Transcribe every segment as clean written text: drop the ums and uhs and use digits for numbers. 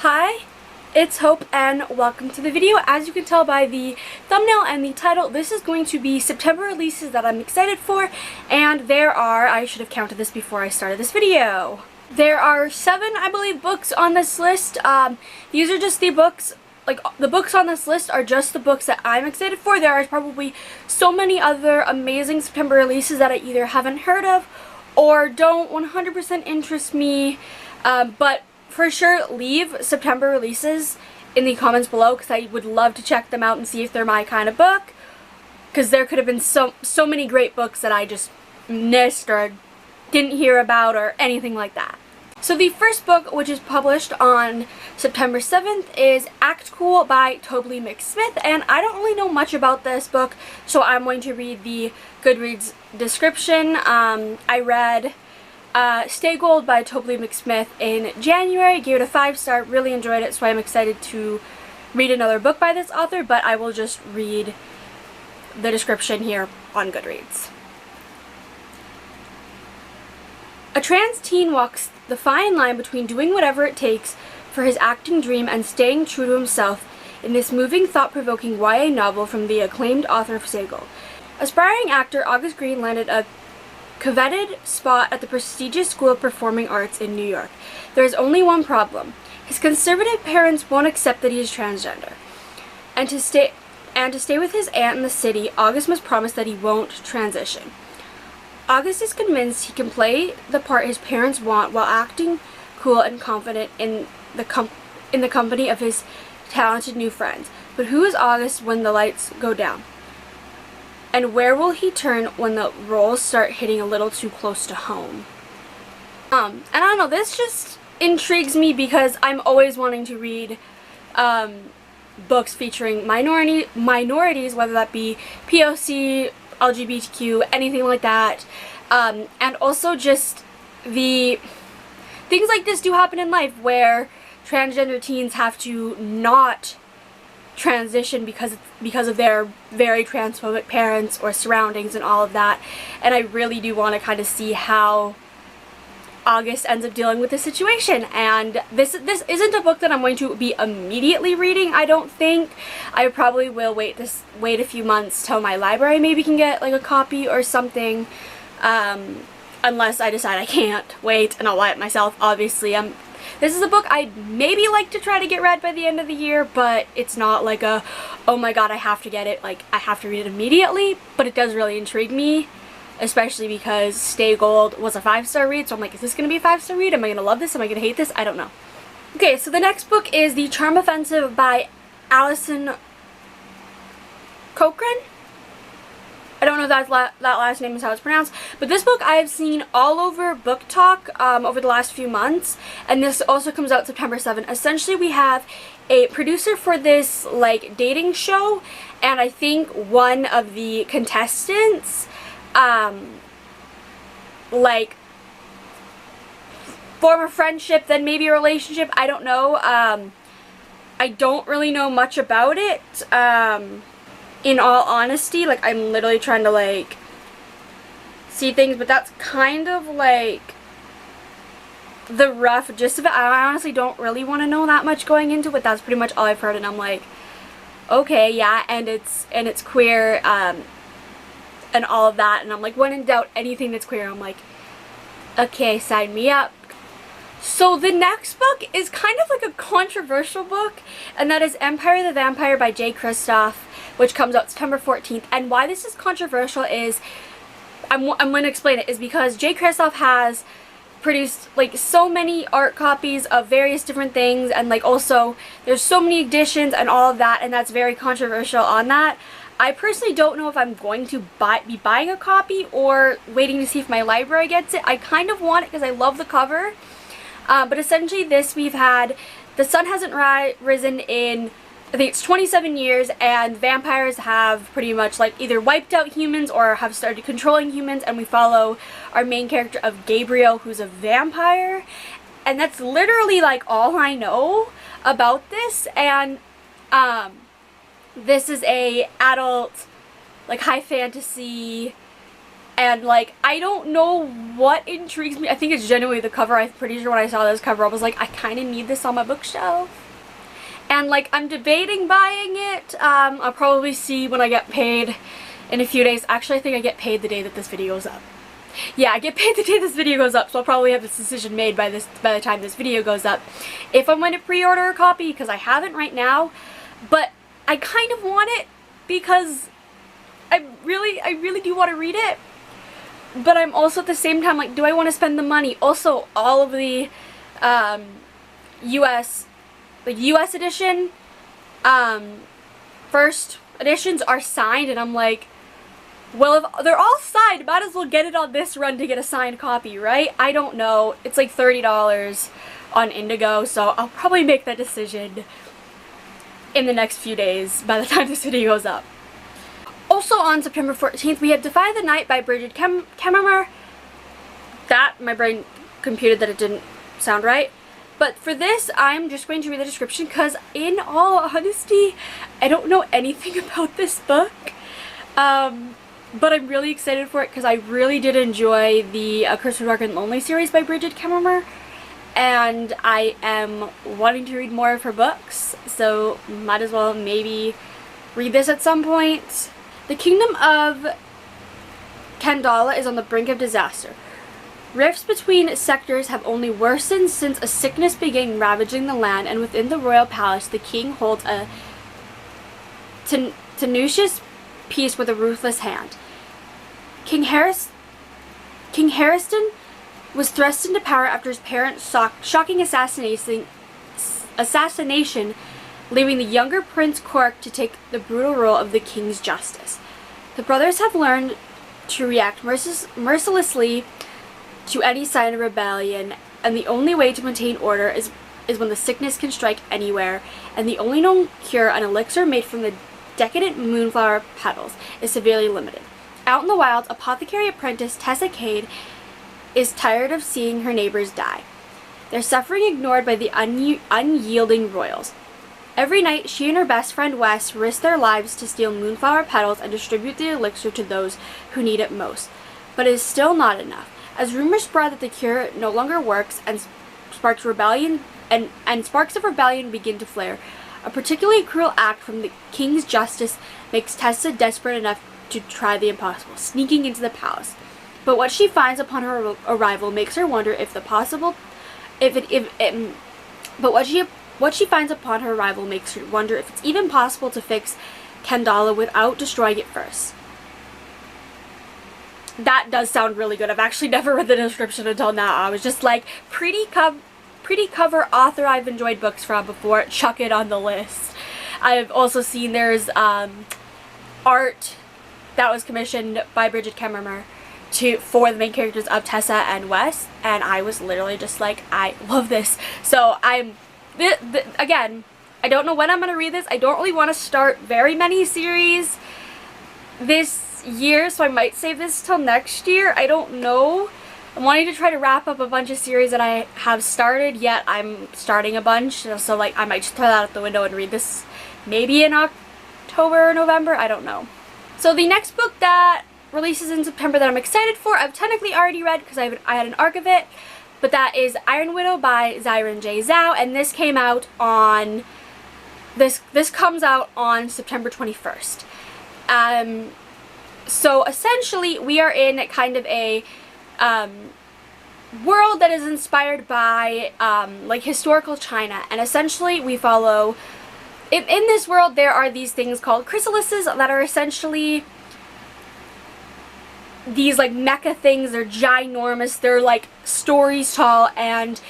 Hi, it's Hope and welcome to the video. As you can tell by the thumbnail and the title, this is going to be September releases that I'm excited for, and there are, I should have counted this before I started this video. There are 7, I believe, books on this list. These are just the books, like the books on this list are just the books that I'm excited for. There are probably so many other amazing September releases that I either haven't heard of or don't 100% interest me, but for sure leave September releases in the comments below because I would love to check them out and see if they're my kind of book, because there could have been so many great books that I just missed or didn't hear about or anything like that. So the first book, which is published on September 7th, is Act Cool by Tobly McSmith, and I don't really know much about this book, so I'm going to read the Goodreads description. I read Stay Gold by Tobly McSmith in January, gave it a 5-star, really enjoyed it, so I'm excited to read another book by this author, but I will just read the description here on Goodreads. A trans teen walks the fine line between doing whatever it takes for his acting dream and staying true to himself in this moving, thought-provoking YA novel from the acclaimed author of Stay Gold. Aspiring actor August Green landed a coveted spot at the prestigious School of Performing Arts in New York. There is only one problem. His conservative parents won't accept that he is transgender. And to stay with his aunt in the city, August must promise that he won't transition. August is convinced he can play the part his parents want while acting cool and confident in the company of his talented new friends. But who is August when the lights go down? And where will he turn when the roles start hitting a little too close to home? And I don't know, this just intrigues me because I'm always wanting to read books featuring minorities, whether that be POC, LGBTQ, anything like that. And also just the things like this do happen in life where transgender teens have to not transition because of their very transphobic parents or surroundings and all of that, and I really do want to kind of see how August ends up dealing with the situation. And this isn't a book that I'm going to be immediately reading, I don't think. I probably will wait a few months till my library maybe can get like a copy or something, unless I decide I can't wait and I'll buy it myself. Obviously, this is a book I'd maybe like to try to get read by the end of the year, but it's not like a, oh my god, I have to get it, like I have to read it immediately, but it does really intrigue me, especially because Stay Gold was a 5-star read, so I'm like, is this going to be a 5-star read? Am I going to love this? Am I going to hate this? I don't know. Okay, so the next book is The Charm Offensive by Alison Cochrun. I don't know if that last name is how it's pronounced, but this book I have seen all over Book Talk over the last few months, and this also comes out September 7th. Essentially, we have a producer for this like dating show, and I think one of the contestants like form a friendship, then maybe a relationship, I don't know. I don't really know much about it, in all honesty. Like, I'm literally trying to like see things, but that's kind of like the rough gist of it. I honestly don't really want to know that much going into it, but that's pretty much all I've heard, and I'm like, okay, yeah, and it's queer, and all of that, and I'm like, when in doubt, anything that's queer, I'm like, okay, sign me up. So the next book is kind of like a controversial book, and that is Empire the Vampire by Kristoff, which comes out September 14th. And why this is controversial is, I'm going to explain it, is because Kristoff has produced like so many art copies of various different things, and like also there's so many editions and all of that, and that's very controversial on that. I personally don't know if I'm going to be buying a copy or waiting to see if my library gets it. I kind of want it because I love the cover. But essentially this, we've had, the sun hasn't risen in, I think it's 27 years, and vampires have pretty much like either wiped out humans or have started controlling humans, and we follow our main character of Gabriel, who's a vampire. And that's literally like all I know about this, and this is a adult, like high fantasy And like, I don't know what intrigues me. I think it's genuinely the cover. I'm pretty sure when I saw this cover I was like, I kind of need this on my bookshelf. And like, I'm debating buying it. I'll probably see when I get paid in a few days. Actually, I think I get paid the day that this video goes up. Yeah, I get paid the day this video goes up, so I'll probably have this decision made by the time this video goes up. If I'm going to pre-order a copy, because I haven't right now, but I kind of want it because I really do want to read it. But I'm also at the same time like, do I want to spend the money? Also, all of the US edition, first editions are signed, and I'm like, well, if they're all signed, might as well get it on this run to get a signed copy, right? I don't know. It's like $30 on Indigo, so I'll probably make that decision in the next few days by the time this video goes up. Also on September 14th, we had Defy the Night by Brigid Kemmerer. That, my brain computed that it didn't sound right. But for this, I'm just going to read the description because, in all honesty, I don't know anything about this book. But I'm really excited for it because I really did enjoy the Curse of Dark and Lonely series by Brigid Kemmerer. And I am wanting to read more of her books, so might as well maybe read this at some point. The kingdom of Kandala is on the brink of disaster. Rifts between sectors have only worsened since a sickness began ravaging the land, and within the royal palace the king holds a tenacious peace with a ruthless hand. King Harriston was thrust into power after his parents' shocking assassination, leaving the younger Prince Cork to take the brutal role of the king's justice. The brothers have learned to react mercilessly to any sign of rebellion, and the only way to maintain order is when the sickness can strike anywhere, and the only known cure, an elixir made from the decadent moonflower petals, is severely limited. Out in the wilds, apothecary apprentice Tessa Cade is tired of seeing her neighbors die, their suffering ignored by the unyielding royals. Every night, she and her best friend Wes risk their lives to steal moonflower petals and distribute the elixir to those who need it most. But it is still not enough. As rumors spread that the cure no longer works and sparks rebellion and sparks of rebellion begin to flare, a particularly cruel act from the king's justice makes Tessa desperate enough to try the impossible, sneaking into the palace. But what she finds upon her arrival makes her wonder if it's even possible to fix Kandala without destroying it first. That does sound really good. I've actually never read the description until now. I was just like, pretty cover author I've enjoyed books from before. Chuck it on the list. I've also seen there's art that was commissioned by Brigid Kemmerer for the main characters of Tessa and Wes, and I was literally just like, I love this. So again, I don't know when I'm going to read this. I don't really want to start very many series this year, so I might save this till next year. I don't know. I'm wanting to try to wrap up a bunch of series that I have started, yet I'm starting a bunch, so like I might just throw that out the window and read this maybe in October or November. I don't know. So the next book that releases in September that I'm excited for, I've technically already read because I had an arc of it, but that is Iron Widow by Xiran Zhao, and this came out on this comes out on September 21st. So essentially we are in kind of a world that is inspired by like historical China, and essentially we follow in this world there are these things called chrysalises that are essentially these like mecha things. They're ginormous, they're like stories tall, and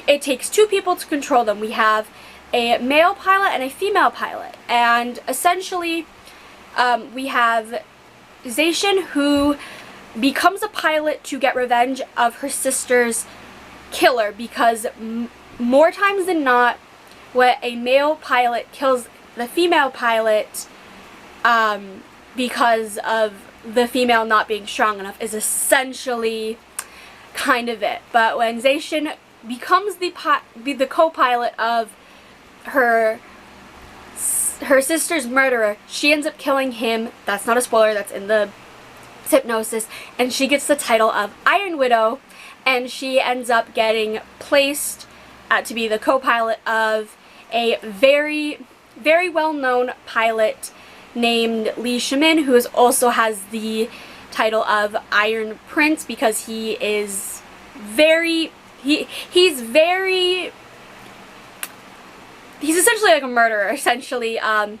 it takes two people to control them. We have a male pilot and a female pilot, and essentially we have Xiran, who becomes a pilot to get revenge of her sister's killer, because more times than not when a male pilot kills the female pilot because of the female not being strong enough is essentially kind of it. But when Xiran becomes the co-pilot of her sister's murderer, she ends up killing him. That's not a spoiler, that's in the hypnosis, and she gets the title of Iron Widow, and she ends up getting placed to be the co-pilot of a very, very well-known pilot named Li Shimin, who also has the title of Iron Prince because he is he's essentially like a murderer, essentially, and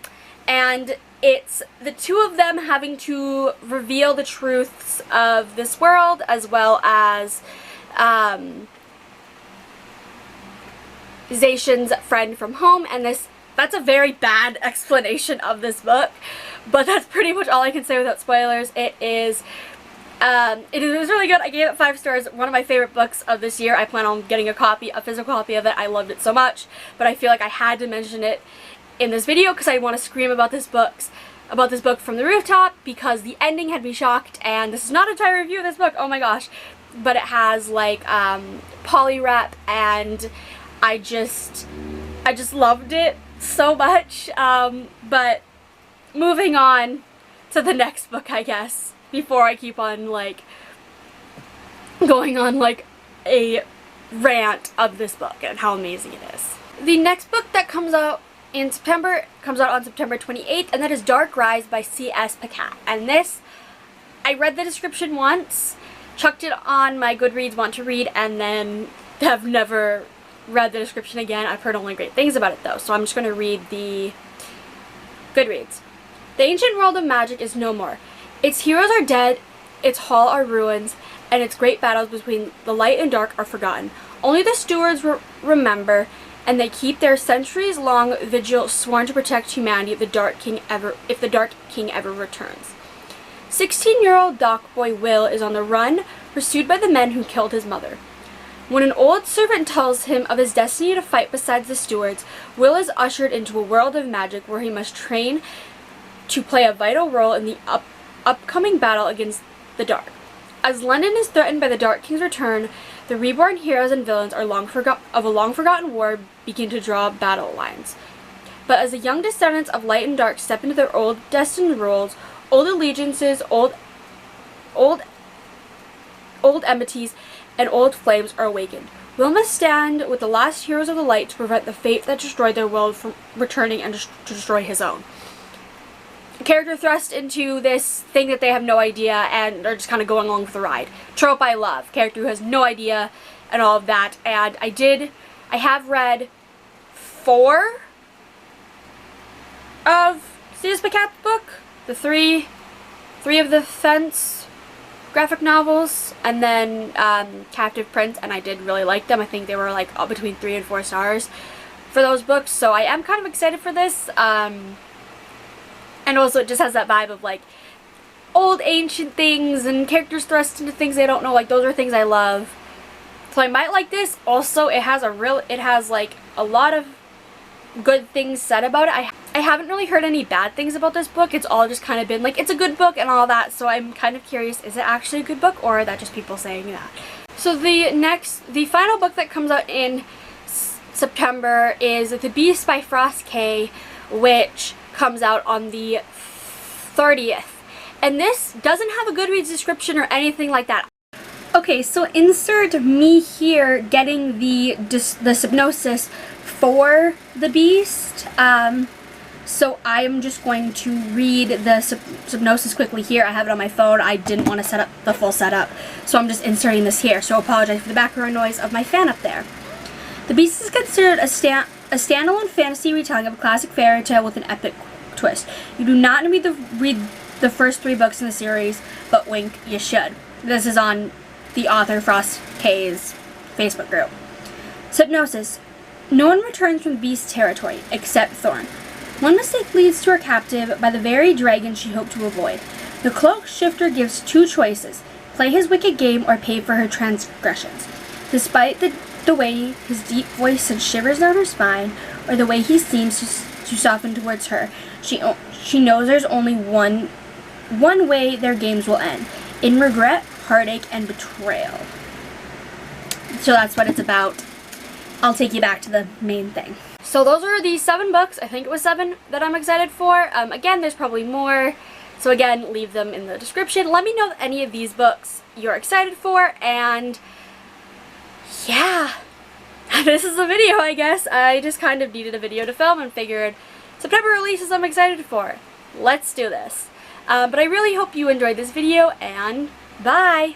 it's the two of them having to reveal the truths of this world, as well as Zacian's friend from home, and that's a very bad explanation of this book, but that's pretty much all I can say without spoilers. It was really good. I gave it 5 stars. One of my favorite books of this year. I plan on getting a physical copy of it. I loved it so much, but I feel like I had to mention it in this video because I want to scream about this book from the rooftop, because the ending had me shocked, and this is not a entire review of this book, oh my gosh, but it has like polyrep, and I just loved it so much. But moving on to the next book, I guess, before I keep on like going on like a rant of this book and how amazing it is. The next book that comes out in September comes out on September 28th, and that is Dark Rise by C.S. Pacat. And this, I read the description once, chucked it on my Goodreads want to read, and then have never read the description again. I've heard only great things about it though, so I'm just going to read the Goodreads. The ancient world of magic is no more. Its heroes are dead, its hall are ruins, and its great battles between the light and dark are forgotten. Only the stewards remember, and they keep their centuries-long vigil, sworn to protect humanity if the Dark King ever returns. 16-year-old dock boy Will is on the run, pursued by the men who killed his mother. When an old servant tells him of his destiny to fight beside the stewards, Will is ushered into a world of magic where he must train to play a vital role in the upcoming battle against the Dark. As London is threatened by the Dark King's return, the reborn heroes and villains of a long-forgotten war begin to draw battle lines. But as the young descendants of light and dark step into their old destined roles, old allegiances, old enmities, and old flames are awakened. Will must stand with the last heroes of the light to prevent the fate that destroyed their world from returning and to destroy his own. A character thrust into this thing that they have no idea, and they're just kind of going along for the ride. Trope I love. Character who has no idea and all of that. And I have read 4 of C.S. Pacat's book. The three of the Fence graphic novels, and then Captive Prince, and I did really like them. I think they were like between 3 and 4 stars for those books, so I am kind of excited for this. And also it just has that vibe of like old ancient things and characters thrust into things they don't know. Like, those are things I love. So I might like this. Also, it has like a lot of good things said about it. I haven't really heard any bad things about this book. It's all just kind of been like, it's a good book and all that. So I'm kind of curious, is it actually a good book, or are that just people saying that? So the final book that comes out in September is The Beast by Frost K, which comes out on the 30th. And this doesn't have a Goodreads description or anything like that. Okay, so insert me here getting the synopsis for The Beast. So I'm just going to read the synopsis quickly here. I have it on my phone. I didn't want to set up the full setup, so I'm just inserting this here. So I apologize for the background noise of my fan up there. The Beast is considered a standalone fantasy retelling of a classic fairy tale with an epic twist. You do not need to read the first 3 books in the series, but wink, you should. This is on the author Frost K's Facebook group. Synopsis. No one returns from the Beast's territory, except Thorn. One mistake leads to her captive by the very dragon she hoped to avoid. The cloak shifter gives 2 choices: play his wicked game or pay for her transgressions. Despite the way his deep voice sends shivers down her spine, or the way he seems to soften towards her, she knows there's only one way their games will end: in regret, heartache, and betrayal. So that's what it's about. I'll take you back to the main thing. So those are the 7 books, I think it was 7, that I'm excited for. Again, there's probably more So again, leave them in the description. Let me know any of these books you're excited for, and yeah, this is the video, I guess. I just kind of needed a video to film and figured September releases I'm excited for. Let's do this. But I really hope you enjoyed this video, and bye!